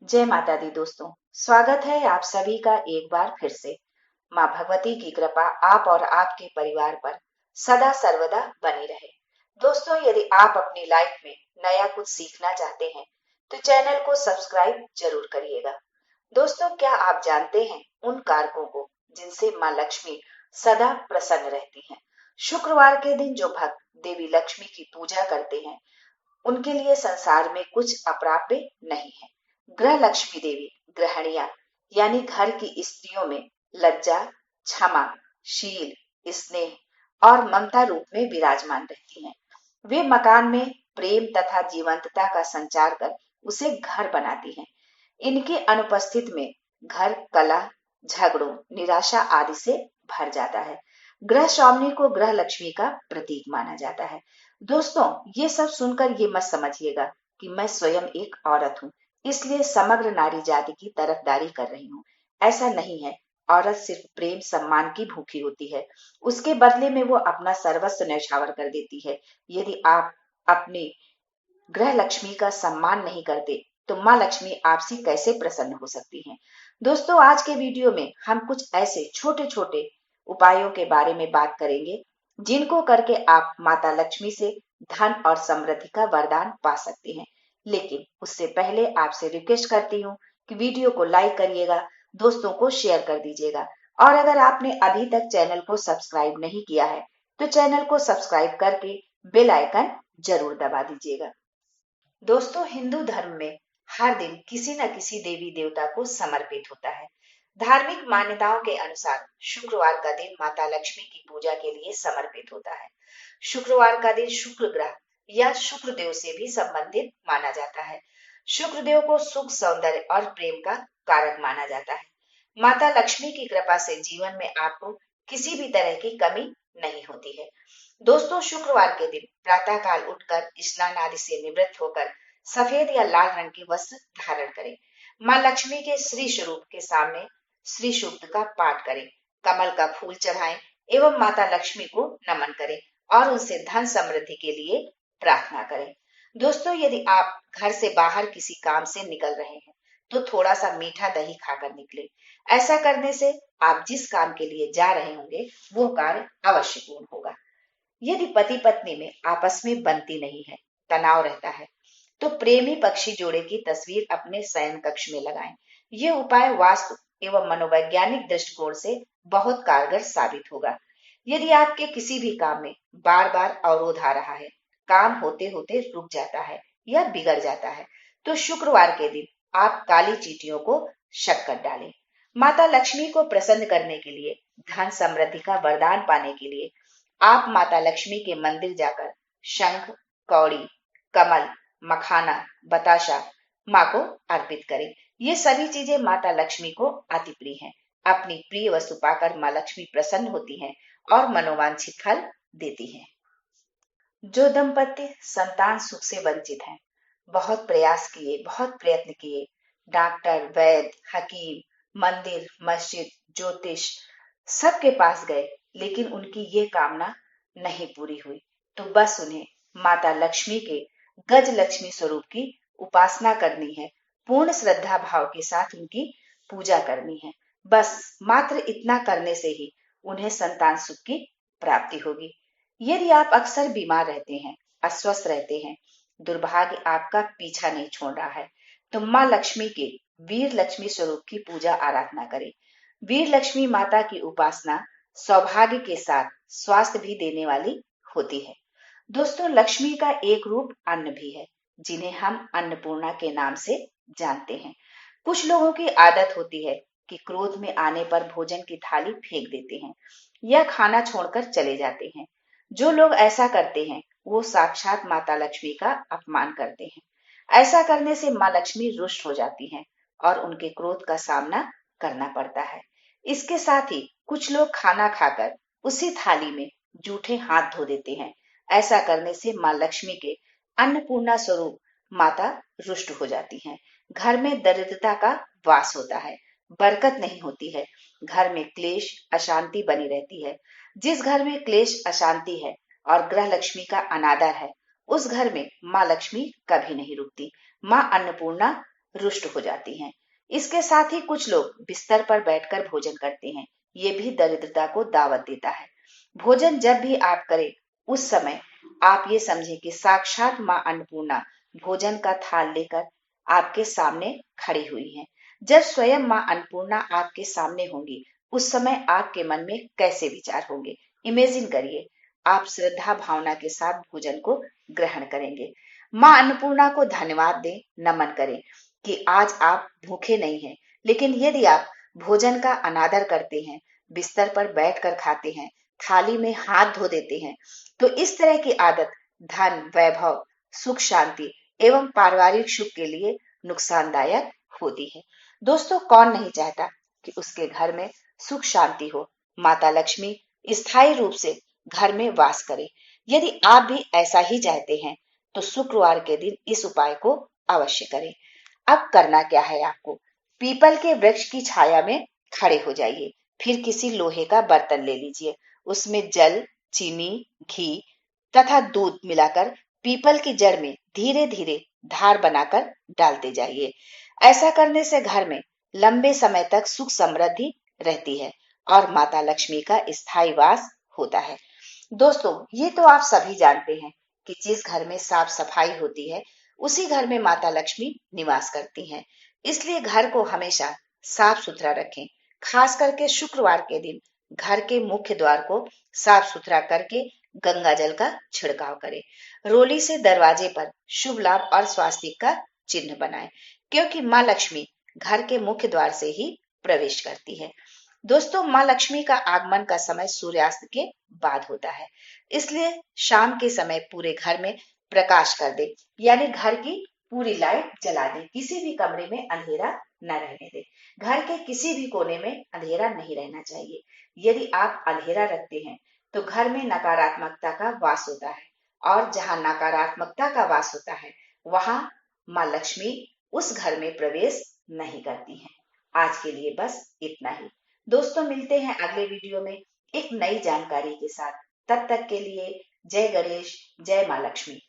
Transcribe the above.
जय माता दी दोस्तों। स्वागत है आप सभी का एक बार फिर से। माँ भगवती की कृपा आप और आपके परिवार पर सदा सर्वदा बनी रहे। दोस्तों, यदि आप अपनी लाइफ में नया कुछ सीखना चाहते हैं तो चैनल को सब्सक्राइब जरूर करिएगा। दोस्तों, क्या आप जानते हैं उन कारकों को जिनसे माँ लक्ष्मी सदा प्रसन्न रहती हैं? शुक्रवार के दिन जो भक्त देवी लक्ष्मी की पूजा करते हैं उनके लिए संसार में कुछ अप्राप्य नहीं है। ग्रह लक्ष्मी देवी गृहणिया यानी घर की स्त्रियों में लज्जा, क्षमा, शील, स्नेह और ममता रूप में विराजमान रहती हैं। वे मकान में प्रेम तथा जीवंतता का संचार कर उसे घर बनाती हैं। इनके अनुपस्थित में घर कलह, झगड़ों, निराशा आदि से भर जाता है। ग्रह स्वामिनी को ग्रह लक्ष्मी का प्रतीक माना जाता है। दोस्तों, ये सब सुनकर ये मत समझिएगा कि मैं स्वयं एक औरत हूँ, इसलिए समग्र नारी जाति की तरफदारी कर रही हूँ। ऐसा नहीं है। औरत सिर्फ प्रेम सम्मान की भूखी होती है। उसके बदले में वो अपना सर्वस्व न्यौछावर कर देती है। यदि आप अपनी ग्रह लक्ष्मी का सम्मान नहीं करते तो माँ लक्ष्मी आपसे कैसे प्रसन्न हो सकती हैं? दोस्तों, आज के वीडियो में हम कुछ ऐसे छोटे छोटे उपायों के बारे में बात करेंगे जिनको करके आप माता लक्ष्मी से धन और समृद्धि का वरदान पा सकते हैं। लेकिन उससे पहले आपसे रिक्वेस्ट करती हूँ कि वीडियो को लाइक करिएगा, दोस्तों को शेयर कर दीजिएगा और अगर आपने अभी तक चैनल को सब्सक्राइब नहीं किया है तो चैनल को सब्सक्राइब करके बेल आइकन जरूर दबा दीजिएगा। दोस्तों, हिंदू धर्म में हर दिन किसी न किसी देवी देवता को समर्पित होता है। धार्मिक मान्यताओं के अनुसार शुक्रवार का दिन माता लक्ष्मी की पूजा के लिए समर्पित होता है। शुक्रवार का दिन शुक्र ग्रह या शुक्रदेव से भी संबंधित माना जाता है। शुक्रदेव को सुख, सौंदर्य और प्रेम का कारक माना जाता है। माता लक्ष्मी की कृपा से जीवन में आपको किसी भी तरह की कमी नहीं होती है। दोस्तों, शुक्रवार के दिन प्रातः काल उठकर स्नान आदि से निवृत्त होकर सफेद या लाल रंग के वस्त्र धारण करें। माँ लक्ष्मी के श्री स्वरूप के सामने श्री सूक्त का पाठ करें, कमल का फूल चढ़ाएं एवं माता लक्ष्मी को नमन करें और उनसे धन समृद्धि के लिए प्रार्थना करें। दोस्तों, यदि आप घर से बाहर किसी काम से निकल रहे हैं तो थोड़ा सा मीठा दही खाकर निकले। ऐसा करने से आप जिस काम के लिए जा रहे होंगे वो कार्य अवश्य पूर्ण होगा। यदि पति पत्नी में आपस में बनती नहीं है, तनाव रहता है, तो प्रेमी पक्षी जोड़े की तस्वीर अपने शयन कक्ष में लगाएं। ये उपाय वास्तु एवं मनोवैज्ञानिक दृष्टिकोण से बहुत कारगर साबित होगा। यदि आपके किसी भी काम में बार बार अवरोध आ रहा है, काम होते होते रुक जाता है या बिगड़ जाता है, तो शुक्रवार के दिन आप काली चींटियों को शक्कर डालें। माता लक्ष्मी को प्रसन्न करने के लिए, धन समृद्धि का वरदान पाने के लिए आप माता लक्ष्मी के मंदिर जाकर शंख, कौड़ी, कमल, मखाना, बताशा माँ को अर्पित करें। ये सभी चीजें माता लक्ष्मी को अति प्रिय हैं। अपनी प्रिय वस्तु पाकर माँ लक्ष्मी प्रसन्न होती हैं और मनोवांछित फल देती हैं। जो दंपत्ति संतान सुख से वंचित हैं, बहुत प्रयास किए, बहुत प्रयत्न किए, डॉक्टर, वैद्य, हकीम, मंदिर, मस्जिद, ज्योतिष सबके पास गए, लेकिन उनकी ये कामना नहीं पूरी हुई, तो बस उन्हें माता लक्ष्मी के गज लक्ष्मी स्वरूप की उपासना करनी है। पूर्ण श्रद्धा भाव के साथ उनकी पूजा करनी है। बस मात्र इतना करने से ही उन्हें संतान सुख की प्राप्ति होगी। यदि आप अक्सर बीमार रहते हैं, अस्वस्थ रहते हैं, दुर्भाग्य आपका पीछा नहीं छोड़ रहा है, तो माँ लक्ष्मी के वीर लक्ष्मी स्वरूप की पूजा आराधना करें। वीर लक्ष्मी माता की उपासना सौभाग्य के साथ स्वास्थ्य भी देने वाली होती है। दोस्तों, लक्ष्मी का एक रूप अन्न भी है, जिन्हें हम अन्नपूर्णा के नाम से जानते हैं। कुछ लोगों की आदत होती है कि क्रोध में आने पर भोजन की थाली फेंक देते हैं या खाना छोड़कर चले जाते हैं। जो लोग ऐसा करते हैं वो साक्षात माता लक्ष्मी का अपमान करते हैं। ऐसा करने से माँ लक्ष्मी रुष्ट हो जाती हैं और उनके क्रोध का सामना करना पड़ता है। इसके साथ ही कुछ लोग खाना खाकर उसी थाली में जूठे हाथ धो देते हैं। ऐसा करने से माँ लक्ष्मी के अन्नपूर्णा स्वरूप माता रुष्ट हो जाती हैं। घर में दरिद्रता का वास होता है, बरकत नहीं होती है, घर में क्लेश, अशांति बनी रहती है। जिस घर में क्लेश, अशांति है और ग्रह लक्ष्मी का अनादर है, उस घर में माँ लक्ष्मी कभी नहीं रुकती। माँ अन्नपूर्णा रुष्ट हो जाती हैं। इसके साथ ही कुछ लोग बिस्तर पर बैठकर भोजन करते हैं। ये भी दरिद्रता को दावत देता है। भोजन जब भी आप करें, उस समय आप ये समझें कि साक्षात माँ अन्नपूर्णा भोजन का थाल लेकर आपके सामने खड़ी हुई हैं। जब स्वयं माँ अन्नपूर्णा आपके सामने होंगी, उस समय आपके मन में कैसे विचार होंगे? इमेजिन करिए, आप श्रद्धा भावना के साथ भोजन को ग्रहण करेंगे। माँ अन्नपूर्णा को धन्यवाद दें, नमन करें कि आज आप भूखे नहीं हैं। लेकिन यदि आप भोजन का अनादर करते हैं, बिस्तर पर बैठकर खाते हैं, थाली में हाथ धो देते हैं, तो इस तरह की आदत धन, वैभव, सुख, शांति एवं पारिवारिक सुख के लिए नुकसानदायक होती है। दोस्तों, कौन नहीं चाहता कि उसके घर में सुख शांति हो, माता लक्ष्मी स्थायी रूप से घर में वास करे। यदि आप भी ऐसा ही चाहते हैं, तो शुक्रवार के दिन इस उपाय को अवश्य करें। अब करना क्या है आपको? पीपल के वृक्ष की छाया में खड़े हो जाइए। फिर किसी लोहे का बर्तन ले लीजिए। उसमें जल, चीनी, घी तथा दूध मिलाकर पीपल की जड़ में धीरे धीरे धार बनाकर डालते जाइए। ऐसा करने से घर में लंबे समय तक सुख समृद्धि रहती है और माता लक्ष्मी का स्थायी वास होता है। दोस्तों, ये तो आप सभी जानते हैं कि जिस घर में साफ सफाई होती है, उसी घर में माता लक्ष्मी निवास करती हैं। इसलिए घर को हमेशा साफ सुथरा रखें। खास करके शुक्रवार के दिन घर के मुख्य द्वार को साफ सुथरा करके गंगा जल का छिड़काव करें। रोली से दरवाजे पर शुभ लाभ और स्वास्तिक का चिन्ह बनाएं, क्योंकि माँ लक्ष्मी घर के मुख्य द्वार से ही प्रवेश करती है। दोस्तों, माँ लक्ष्मी का आगमन का समय सूर्यास्त के बाद होता है। इसलिए शाम के समय पूरे घर में प्रकाश कर दे, यानी घर की पूरी लाइट जला दे। किसी भी कमरे में अंधेरा न रहने दे। घर के किसी भी कोने में अंधेरा नहीं रहना चाहिए। यदि आप अंधेरा रखते हैं, तो घर में नकारात्मकता का वास होता है, और जहां नकारात्मकता का वास होता है, वहां माँ लक्ष्मी उस घर में प्रवेश नहीं करती हैं। आज के लिए बस इतना ही। दोस्तों, मिलते हैं अगले वीडियो में एक नई जानकारी के साथ। तब तक के लिए जय गणेश, जय माँ लक्ष्मी।